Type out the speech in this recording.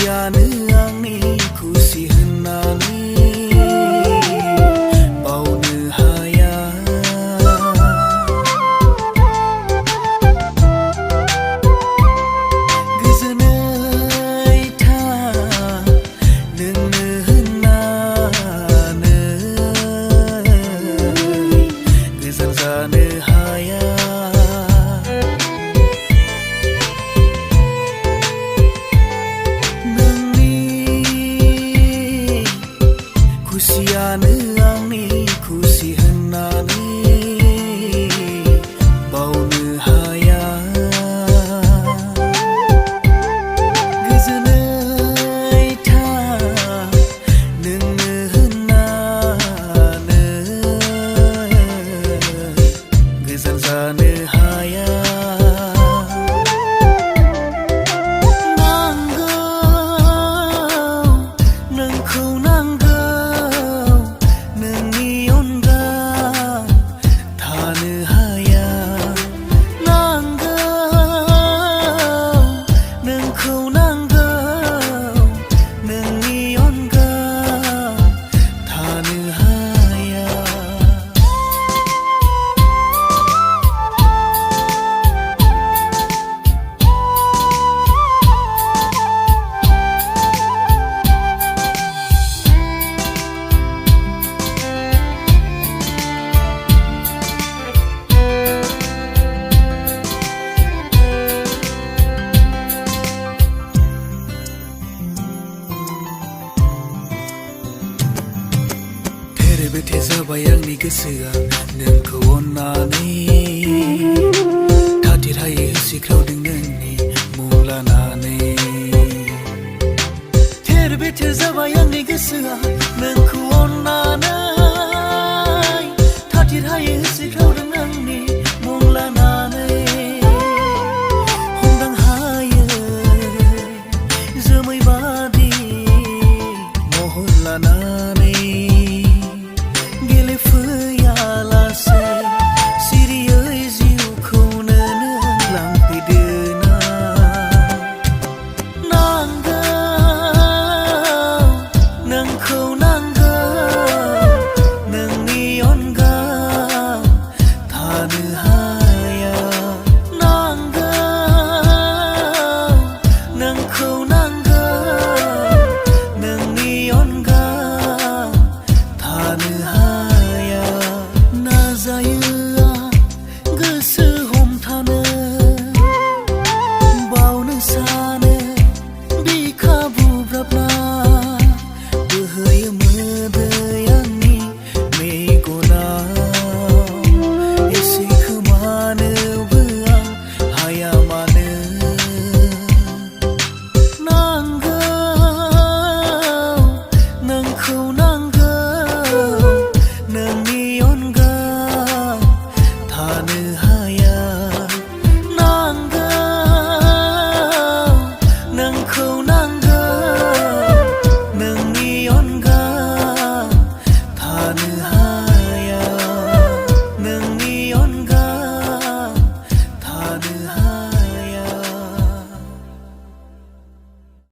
खुसियानो आंनि खुसि होननानै बावनो हाया। गोजोनै था नोंनो होननानै गोजान जानो हाया। खुसियानो आंनि खुसि होननानै बावनो हाया। गोजोनै था नोंनो होननानै गोजान जानो हाया। बेथे जाबाय आंनि गोसोआ नोंखौ अननानै थाथिरहायै होसिख्रावदों नोंनि मुं लानानै। थेर बेथेर जाबाय आंनि गोसोआ नोंखौ अननानै थाथिरहायै होसिख्रावदों नोंनि मुं लानानै। हमदां हायै जोमै बादि महर लानानै फैयालासे सिरियै जिउखौनो नों लांफैदोना। नांगौ नोंखौ नांगौ नोंनि अनगा थानो हाया। नांगौ नोंखौ नांगौ नोंनि अनगा थानो हाया। नाजायो